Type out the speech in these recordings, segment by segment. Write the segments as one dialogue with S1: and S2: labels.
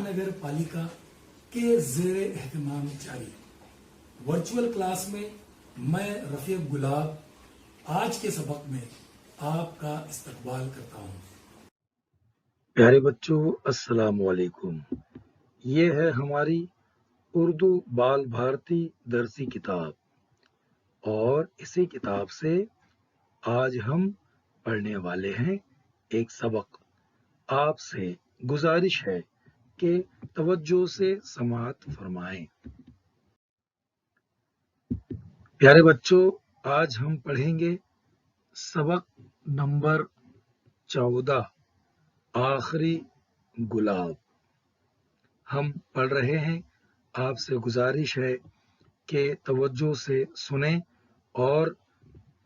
S1: महानगर पालिका के ज़ेर एहतमाम जारी वर्चुअल क्लास में मैं रफीक गुलाब आज के सबक में आपका इस्तकबाल करता हूँ।
S2: प्यारे बच्चों, अस्सलाम वालेकुम। ये है हमारी उर्दू बाल भारती दरसी किताब और इसी किताब से आज हम पढ़ने वाले हैं एक सबक। आपसे गुजारिश है कि तवज्जो से समाअत फरमाएं। प्यारे बच्चों, आज हम पढ़ेंगे सबक नंबर 14, आखिरी गुलाब। हम पढ़ रहे हैं, आपसे गुजारिश है कि तवज्जो से सुने और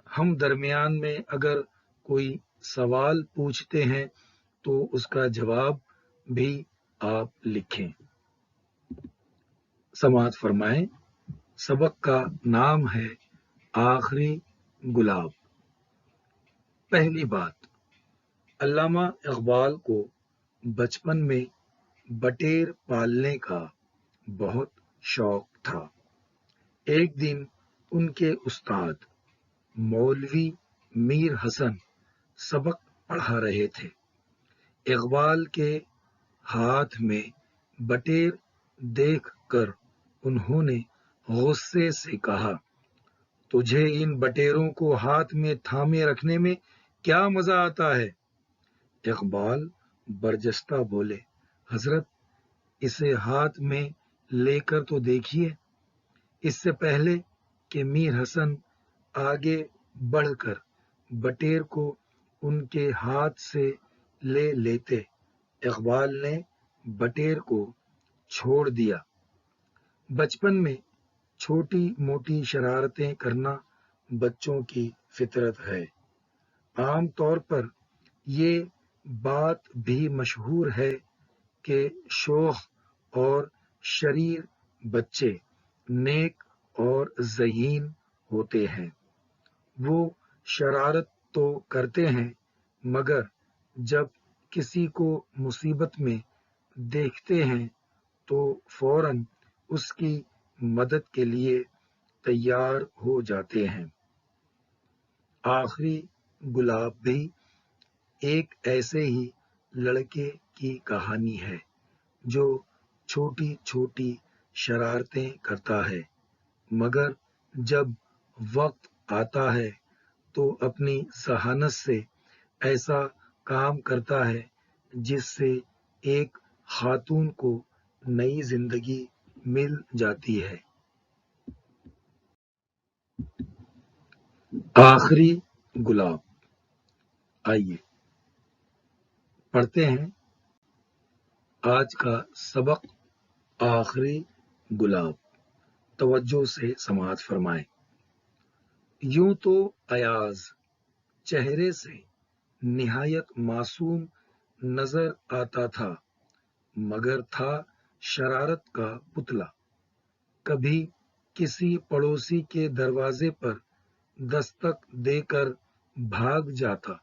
S2: हम दरमियान में अगर कोई सवाल पूछते हैं तो उसका जवाब भी आप लिखें। समाअत फरमाएं। सबक का नाम है आखिरी गुलाब। पहली बात, अल्लामा इकबाल को बचपन में बटेर पालने का बहुत शौक था। एक दिन उनके उस्ताद मौलवी मीर हसन सबक पढ़ा रहे थे। इकबाल के हाथ में बटेर देखकर उन्होंने गुस्से से कहा, तुझे इन बटेरों को हाथ में थामे रखने में क्या मजा आता है? इकबाल बरजस्ता बोले, हजरत, इसे हाथ में लेकर तो देखिए। इससे पहले कि मीर हसन आगे बढ़कर बटेर को उनके हाथ से ले लेते, इकबाल ने बटेर को छोड़ दिया। बचपन में छोटी मोटी शरारतें करना बच्चों की फितरत है। आम तौर पर ये बात भी मशहूर है कि शोख और शरीर बच्चे नेक और ज़हीन होते हैं। वो शरारत तो करते हैं, मगर जब किसी को मुसीबत में देखते हैं तो फौरन उसकी मदद के लिए तैयार हो जाते हैं। आखिरी गुलाब भी एक ऐसे ही लड़के की कहानी है जो छोटी छोटी शरारतें करता है, मगर जब वक्त आता है तो अपनी जहानत से ऐसा काम करता है जिससे एक खातून को नई जिंदगी मिल जाती है। आखिरी गुलाब। आइए पढ़ते हैं आज का सबक, आखिरी गुलाब। तवज्जो से समाअत फरमाएं। यूं तो अयाज चेहरे से निहायत मासूम नजर आता था, मगर था शरारत का पुतला। कभी किसी पड़ोसी के दरवाजे पर दस्तक देकर भाग जाता,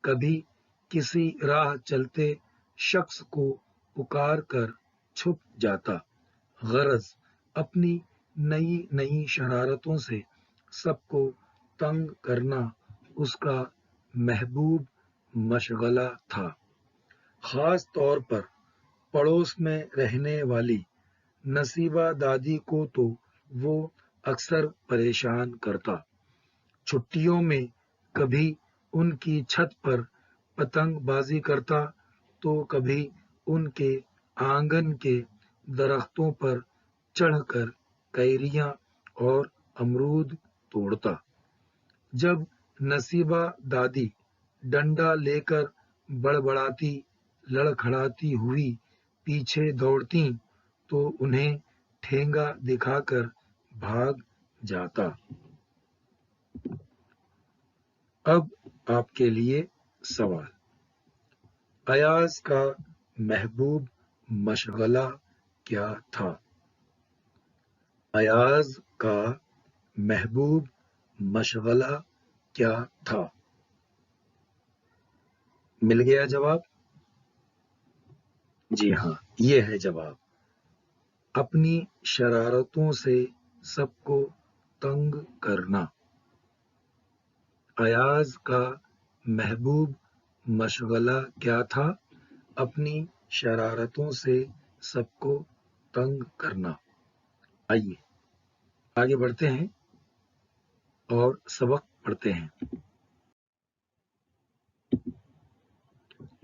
S2: कभी किसी राह चलते शख्स को पुकार कर छुप जाता। गरज अपनी नई नई शरारतों से सबको तंग करना उसका महबूब मशगला था। खास तौर पर पड़ोस में रहने वाली नसीबा दादी को तो वो अक्सर परेशान करता। छुट्टियों में कभी उनकी छत पर पतंगबाजी करता तो कभी उनके आंगन के दरख्तों पर चढ़कर कैरियां और अमरूद तोड़ता। जब नसीबा दादी डंडा लेकर बड़बड़ाती लड़खड़ाती हुई पीछे दौड़ती तो उन्हें ठेंगा दिखाकर भाग जाता। अब आपके लिए सवाल, अयाज का महबूब मशगला क्या था? अयाज का महबूब मशगला क्या था? मिल गया जवाब। जी हाँ, ये है जवाब। अपनी शरारतों से सबको तंग करना। अयाज का महबूब मशगला क्या था? अपनी शरारतों से सबको तंग करना। आइए आगे बढ़ते हैं और सबक पढ़ते हैं।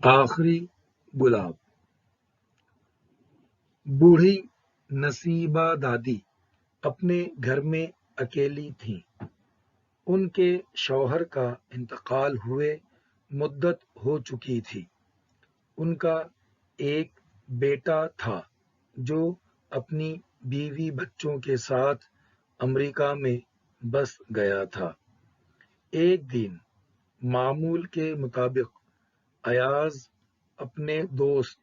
S2: आखिरी गुलाब। बूढ़ी नसीबा दादी अपने घर में अकेली थीं। उनके शौहर का इंतकाल हुए मुद्दत हो चुकी थी। उनका एक बेटा था जो अपनी बीवी बच्चों के साथ अमेरिका में बस गया था। एक दिन मामूल के मुताबिक अयाज अपने दोस्त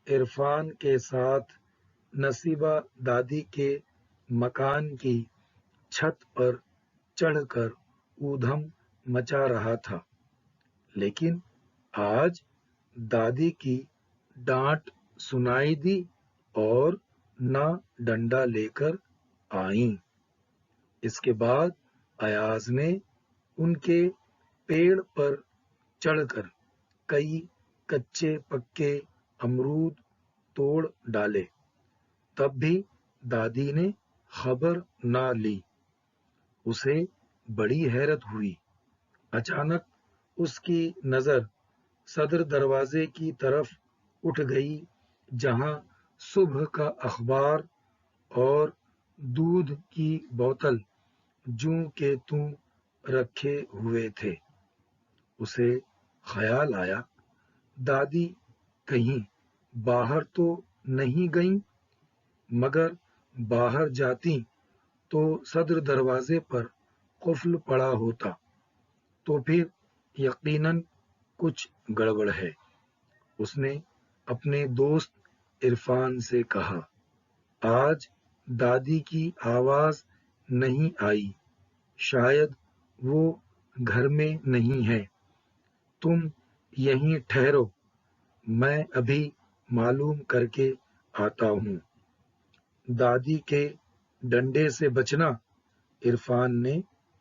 S2: इरफान के साथ नसीबा दादी के मकान की छत पर चढ़कर ऊधम मचा रहा था, लेकिन आज दादी की डांट सुनाई दी और ना डंडा लेकर आईं। इसके बाद अयाज ने उनके पेड़ पर चढ़कर कई कच्चे पक्के अमरूद तोड़ डाले। तब भी दादी ने खबर ना ली। उसे बड़ी हैरत हुई। अचानक उसकी नजर सदर दरवाजे की तरफ उठ गई, जहां सुबह का अखबार और दूध की बोतल जूं के तूं रखे हुए थे। उसे ख्याल आया, दादी कहीं बाहर तो नहीं गईं, मगर बाहर जाती तो सदर दरवाजे पर कुफ्ल पड़ा होता, तो फिर यकीनन कुछ गड़बड़ है। उसने अपने दोस्त इरफान से कहा, आज दादी की आवाज नहीं आई, शायद वो घर में नहीं है। तुम यहीं ठहरो, मैं अभी मालूम करके आता हूँ। दादी के डंडे से बचना इरफान ने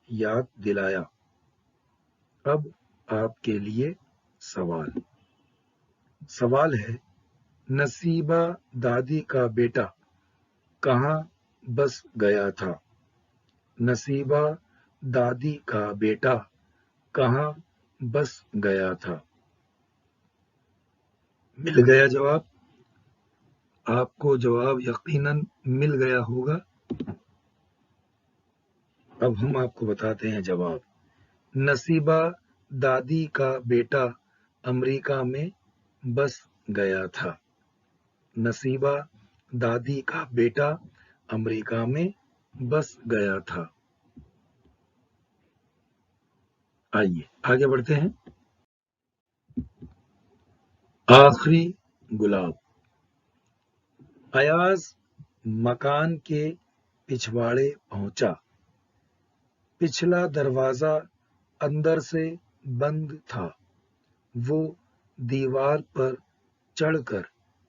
S2: याद दिलाया। अब आपके लिए सवाल। सवाल है, नसीबा दादी का बेटा कहाँ बस गया था? नसीबा दादी का बेटा कहाँ बस गया था? मिल गया जवाब? आपको जवाब यकीनन मिल गया होगा। अब हम आपको बताते हैं जवाब। नसीबा दादी का बेटा अमेरिका में बस गया था। नसीबा दादी का बेटा अमेरिका में बस गया था। आइए आगे बढ़ते हैं। आखिरी गुलाब। अयाज मकान के पिछवाड़े पहुंचा। पिछला दरवाजा अंदर से बंद था। वो दीवार पर चढ़कर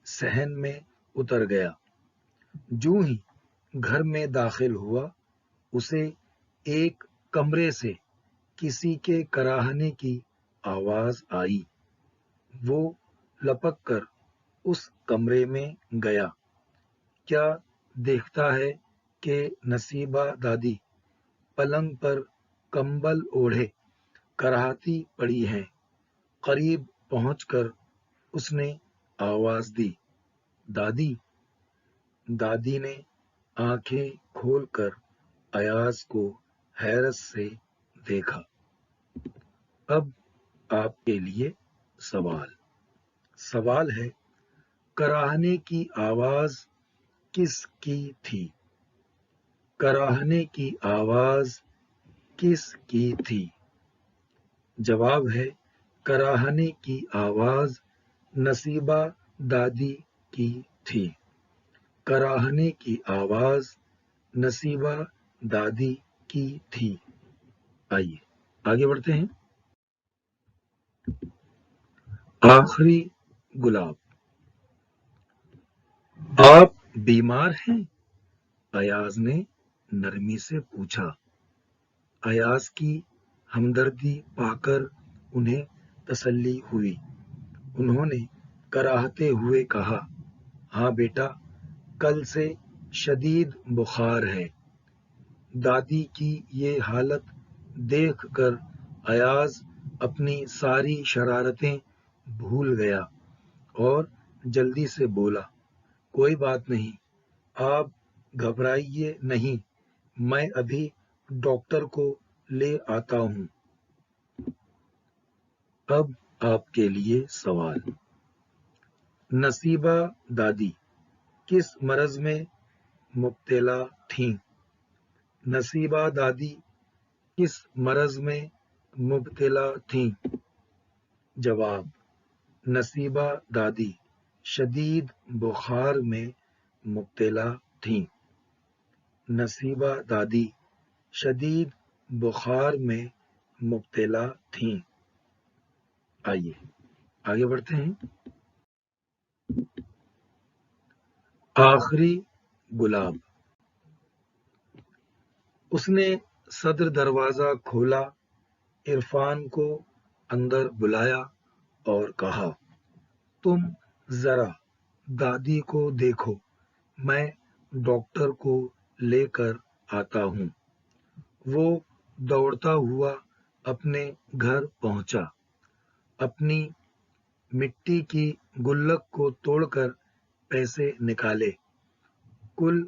S2: सहन में उतर गया। जूं ही घर में दाखिल हुआ, उसे एक कमरे से किसी के कराहने की आवाज आई। वो लपक कर उस कमरे में गया। क्या देखता है कि नसीबा दादी पलंग पर कंबल ओढ़े कराहती पड़ी हैं। करीब पहुंचकर उसने आवाज दी, दादी। दादी ने आंखें खोलकर अयाज को हैरत से देखा। अब आपके लिए सवाल। सवाल है, कराहने की आवाज किसकी थी? कराहने की आवाज किसकी थी? जवाब है, कराहने की आवाज नसीबा दादी की थी। कराहने की आवाज नसीबा दादी की थी। आइए आगे बढ़ते हैं। आखिरी गुलाब। आप बीमार हैं? अयाज ने नरमी से पूछा। अयाज की हमदर्दी पाकर उन्हें तसल्ली हुई। उन्होंने कराहते हुए कहा, हाँ बेटा, कल से शदीद बुखार है। दादी की ये हालत देख कर अयाज अपनी सारी शरारतें भूल गया और जल्दी से बोला, कोई बात नहीं, आप घबराइए नहीं, मैं अभी डॉक्टर को ले आता हूँ। अब आपके लिए सवाल। नसीबा दादी किस मरज में मुब्तला थीं? नसीबा दादी किस मरज में मुब्तला थीं? जवाब, नसीबा दादी शदीद बुखार में मुब्तला थीं। नसीबा दादी शदीद बुखार में मुब्तला थीं। आइए आगे बढ़ते हैं। आखिरी गुलाब। उसने सदर दरवाजा खोला, इरफान को अंदर बुलाया और कहा, तुम जरा दादी को देखो, मैं डॉक्टर को लेकर आता हूँ। वो दौड़ता हुआ अपने घर पहुंचा। अपनी मिट्टी की गुल्लक को तोड़कर पैसे निकाले। कुल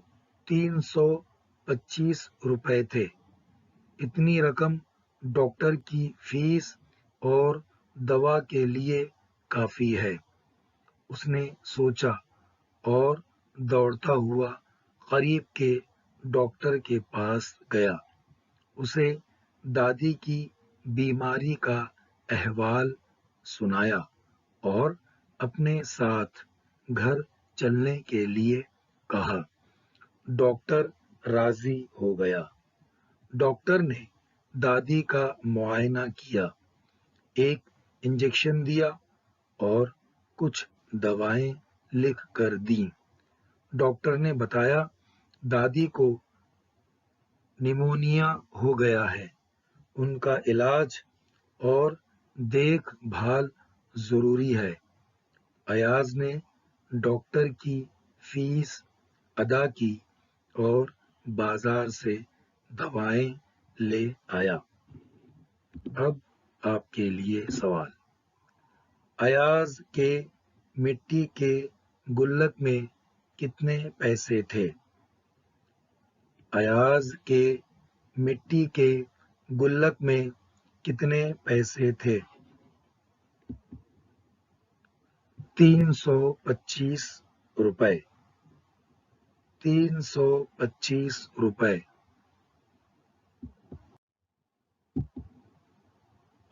S2: 325 रुपए थे। इतनी रकम डॉक्टर की फीस और दवा के लिए काफी है, उसने सोचा और दौड़ता हुआ करीब के डॉक्टर के पास गया। उसे दादी की बीमारी का अहवाल सुनाया और अपने साथ घर चलने के लिए कहा। डॉक्टर राजी हो गया। डॉक्टर ने दादी का मुआयना किया, एक इंजेक्शन दिया और कुछ दवाएं लिख कर दी। डॉक्टर ने बताया, दादी को निमोनिया हो गया है, उनका इलाज और देखभाल जरूरी है। अयाज ने डॉक्टर की फीस अदा की और बाजार से दवाएं ले आया। अब आपके लिए सवाल। अयाज के मिट्टी के गुल्लक में कितने पैसे थे? अयाज के मिट्टी के गुल्लक में कितने पैसे थे? 325 रुपए। 325 रुपए।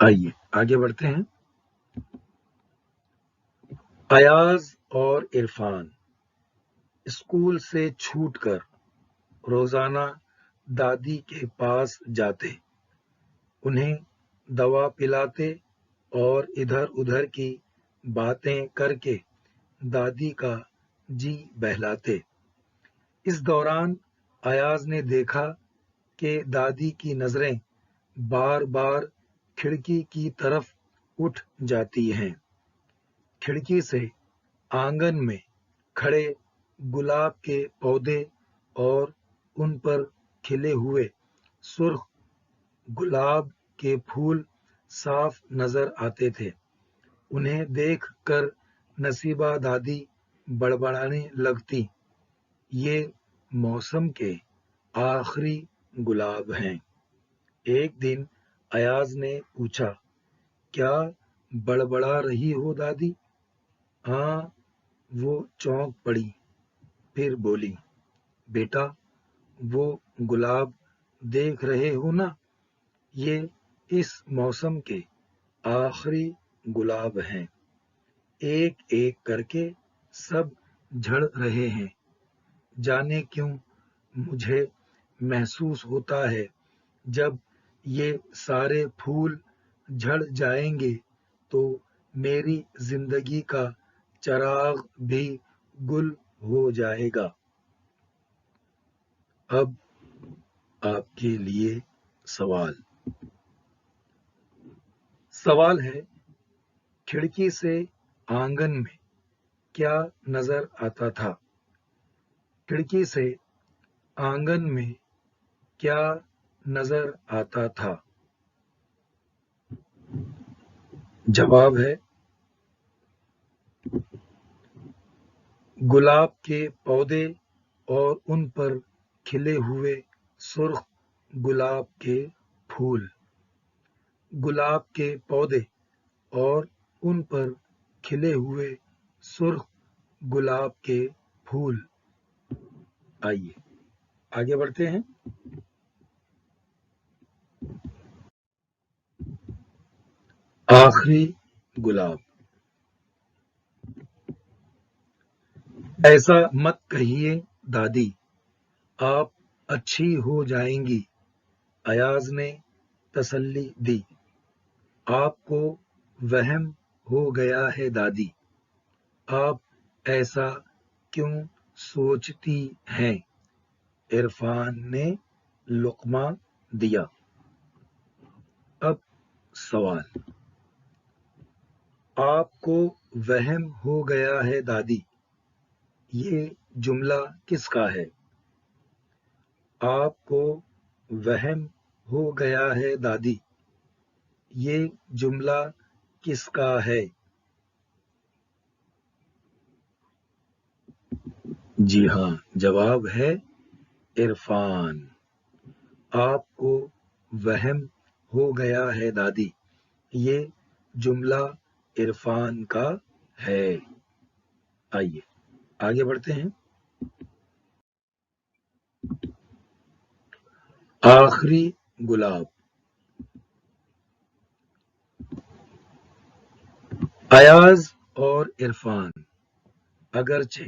S2: आइए आगे बढ़ते हैं। अयाज और इरफान स्कूल से छूटकर रोजाना दादी के पास जाते, उन्हें दवा पिलाते और इधर उधर की बातें करके दादी का जी बहलाते। इस दौरान अयाज ने देखा कि दादी की नजरें बार बार खिड़की की तरफ उठ जाती हैं। खिड़की से आंगन में खड़े गुलाब के पौधे और उन पर खिले हुए सुर्ख गुलाब के फूल साफ नजर आते थे। उन्हें देख कर नसीबा दादी बड़बड़ाने लगती, ये मौसम के आखिरी गुलाब हैं। एक दिन अयाज ने पूछा, क्या बड़बड़ा रही हो दादी? हाँ, वो चौंक पड़ी, फिर बोली, बेटा, वो गुलाब देख रहे हो ना, ये इस मौसम के आखिरी गुलाब हैं। एक एक करके सब झड़ रहे हैं। जाने क्यों मुझे महसूस होता है, जब ये सारे फूल झड़ जाएंगे तो मेरी जिंदगी का चराग भी गुल ہو جائے گا۔ اب آپ کے لیے سوال ہے، کھڑکی سے آنگن میں کیا نظر آتا تھا؟ کھڑکی سے آنگن میں کیا نظر آتا تھا؟ جواب ہے گلاب کے پودے اور ان پر کھلے ہوئے سرخ گلاب کے پھول۔ گلاب کے پودے اور ان پر کھلے ہوئے سرخ گلاب کے پھول۔ آئیے آگے بڑھتے ہیں۔ آخری گلاب۔ ایسا مت کہیے دادی، آپ اچھی ہو جائیں گی، ایاز نے تسلی دی۔ آپ کو وہم ہو گیا ہے دادی، آپ ایسا کیوں سوچتی ہیں؟ عرفان نے لقمہ دیا۔ اب سوال، آپ کو وہم ہو گیا ہے دادی، یہ جملہ کس کا ہے؟ آپ کو وہم ہو گیا ہے دادی، یہ جملہ کس کا ہے؟ جی ہاں، جواب ہے عرفان۔ آپ کو وہم ہو گیا ہے دادی، یہ جملہ عرفان کا ہے۔ آئیے آگے بڑھتے ہیں۔ آخری گلاب۔ ایاز اور عرفان اگرچہ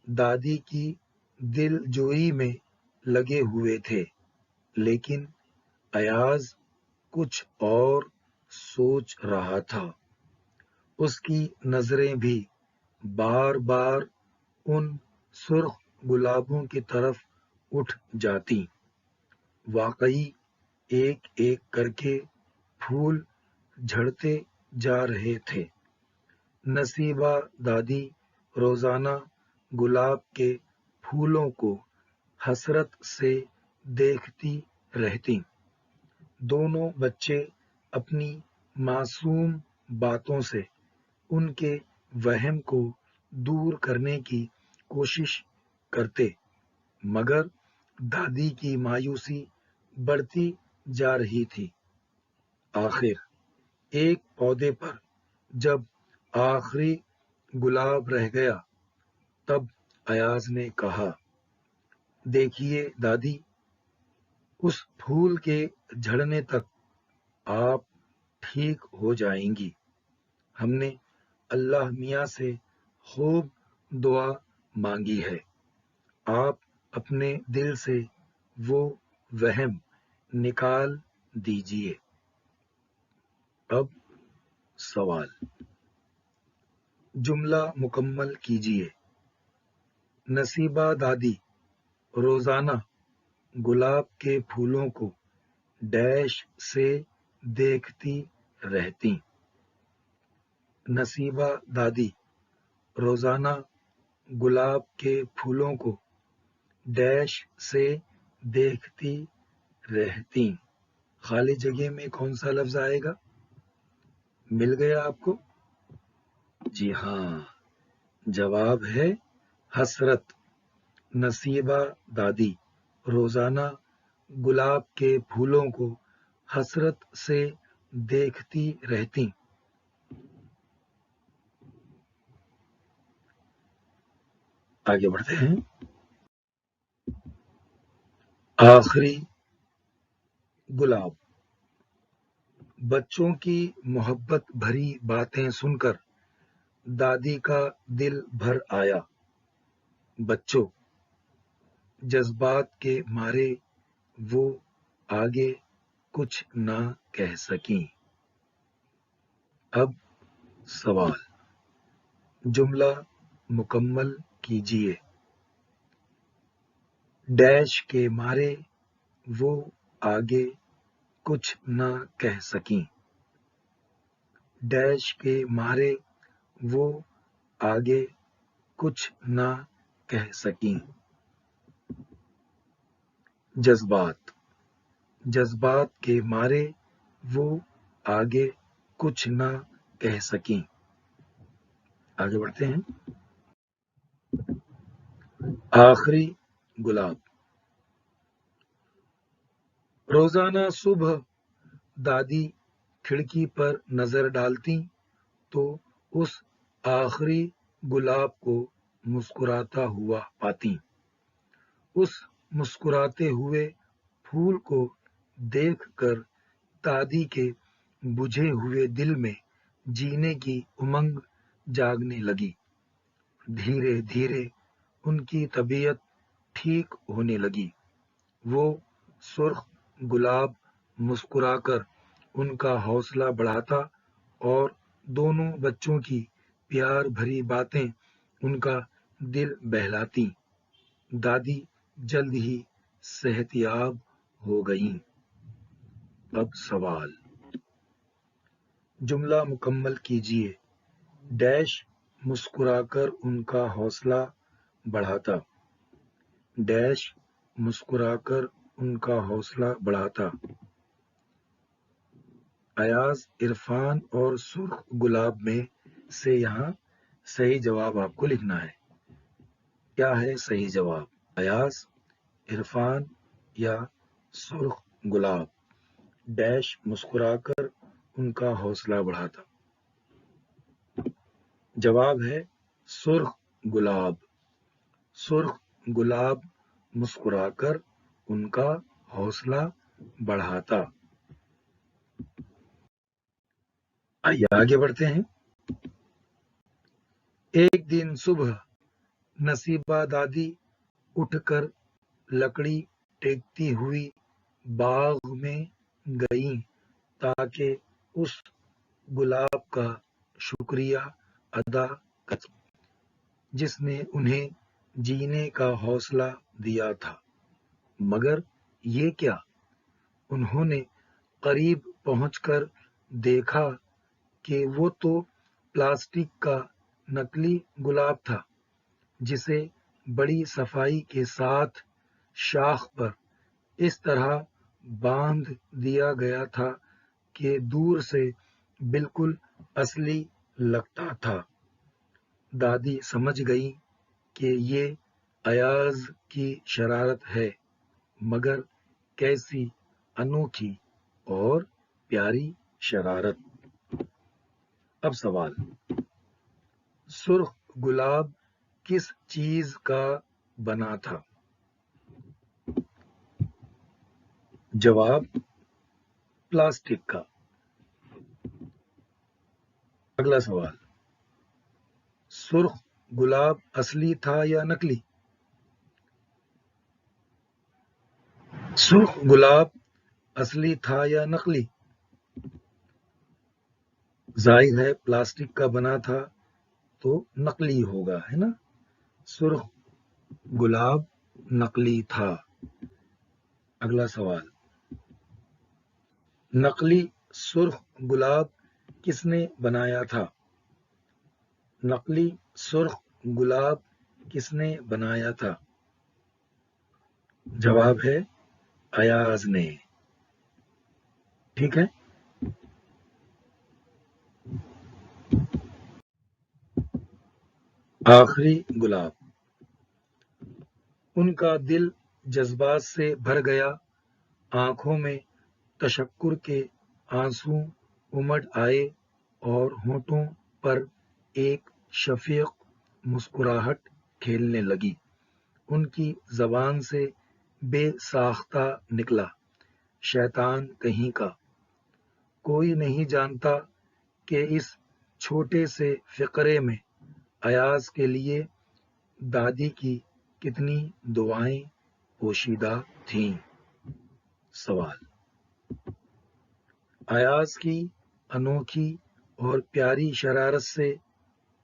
S2: دادی کی دل جوئی میں لگے ہوئے تھے، لیکن ایاز کچھ اور سوچ رہا تھا۔ اس کی نظریں بھی بار بار ان سرخ گلابوں کی طرف اٹھ جاتی۔ واقعی ایک ایک کر کے پھول جھڑتے جا رہے تھے۔ نصیبہ دادی روزانہ گلاب کے پھولوں کو حسرت سے دیکھتی رہتی۔ دونوں بچے اپنی معصوم باتوں سے ان کے وہم کو دور کرنے کی کوشش کرتے، مگر دادی کی مایوسی بڑھتی جا رہی تھی۔ آخر ایک پودے پر جب آخری گلاب رہ گیا، تب ایاز نے کہا، دیکھیے دادی، اس پھول کے جھڑنے تک آپ ٹھیک ہو جائیں گی۔ ہم نے اللہ میاں سے خوب دعا مانگی ہے، آپ اپنے دل سے وہ وہم نکال دیجیے۔ اب سوال، جملہ مکمل کیجیے۔ نصیبہ دادی روزانہ گلاب کے پھولوں کو ڈیش سے دیکھتی رہتی۔ نصیبہ دادی روزانہ گلاب کے پھولوں کو ڈیش سے دیکھتی رہتی۔ خالی جگہ میں کون سا لفظ آئے گا؟ مل گیا آپ کو؟ جی ہاں، جواب ہے حسرت۔ نصیبہ دادی روزانہ گلاب کے پھولوں کو حسرت سے دیکھتی رہتی۔ آگے بڑھتے ہیں۔ آخری گلاب۔ بچوں کی محبت بھری باتیں سن کر دادی کا دل بھر آیا۔ بچوں، جذبات کے مارے وہ آگے کچھ نہ کہہ سکیں۔ اب سوال، جملہ مکمل کیجیے۔ डैश के मारे वो आगे कुछ न कह सकीं। डैश के मारे वो आगे कुछ न कह सकीं। जज्बात, जज्बात के मारे वो आगे कुछ न कह सकीं। आगे बढ़ते हैं। आखिरी गुलाब। रोजाना सुबह दादी खिड़की पर नजर डालती तो उस आखिरी गुलाब को मुस्कुराता हुआ पाती। उस मुस्कुराते हुए फूल को देखकर दादी के बुझे हुए दिल में जीने की उमंग जागने लगी। धीरे धीरे उनकी तबीयत ठीक होने लगी। वो सुर्ख गुलाब मुस्कुराकर उनका हौसला बढ़ाता और दोनों बच्चों की प्यार भरी बातें उनका दिल बहलाती। दादी जल्द ही सेहतयाब हो गईं। अब सवाल। जुमला मुकम्मल कीजिए। डैश मुस्कुराकर उनका हौसला बढ़ाता। डैश मुस्कुराकर उनका हौसला बढ़ाता। अयाज, इरफान और सुर्ख गुलाब में से यहाँ सही जवाब आपको लिखना है। क्या है सही जवाब? अयाज, इरफान या सुर्ख गुलाब। डैश मुस्कुराकर उनका हौसला बढ़ाता। जवाब है सुर्ख गुलाब। सुर्ख गुलाब मुस्कुराकर उनका हौसला बढ़ाता। आइए आगे बढ़ते हैं। एक दिन सुबह नसीबा दादी उठकर लकड़ी टेकती हुई बाग में गईं ताकि उस गुलाब का शुक्रिया अदा कर जिसने उन्हें जीने का हौसला दिया था। मगर ये क्या? उन्होंने करीब पहुंचकर देखा कि वो तो प्लास्टिक का नकली गुलाब था जिसे बड़ी सफाई के साथ शाख पर इस तरह बांध दिया गया था कि दूर से बिल्कुल असली लगता था। दादी समझ गई कि ये अयाज की शरारत है, मगर कैसी अनोखी और प्यारी शरारत। अब सवाल। सुर्ख गुलाब किस चीज का बना था? जवाब प्लास्टिक का। अगला सवाल। सुर्ख गुलाब असली था या नकली? सुर्ख गुलाब असली था या नकली? जाहिर है प्लास्टिक का बना था तो नकली होगा, है ना। सुर्ख गुलाब नकली था। अगला सवाल। नकली सुर्ख गुलाब किसने बनाया था? नकली सुर्ख गुलाब किसने बनाया था? जवाब है अयाज ने। ठीक है। आखिरी गुलाब। उनका दिल जज्बात से भर गया। आंखों में तशक्कुर के आंसू उमड़ आए और होठों पर एक शफीक मुस्कुराहट खेलने लगी। उनकी जबान से बेसाख्ता निकला, शैतान कहीं का। कोई नहीं जानता कि इस छोटे से फिक्रे में अयाज के लिए दादी की कितनी दुआएं पोशीदा थीं। सवाल। अयाज की अनोखी और प्यारी शरारत से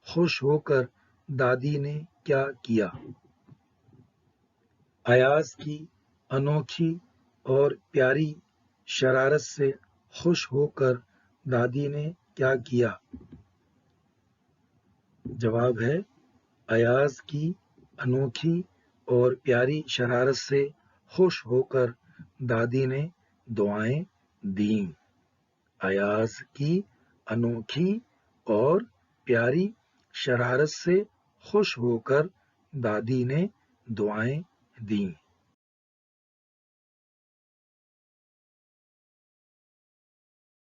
S2: खुश होकर दादी ने क्या किया? ایاز کی انوکھی اور پیاری شرارت سے خوش ہو کر دادی نے کیا کیا؟ جواب ہے ایاز کی انوکھی اور پیاری شرارت سے خوش ہو کر دادی نے دعائیں دیں۔ ایاز کی انوکھی اور پیاری شرارت سے خوش ہو کر دادی نے دعائیں دیں۔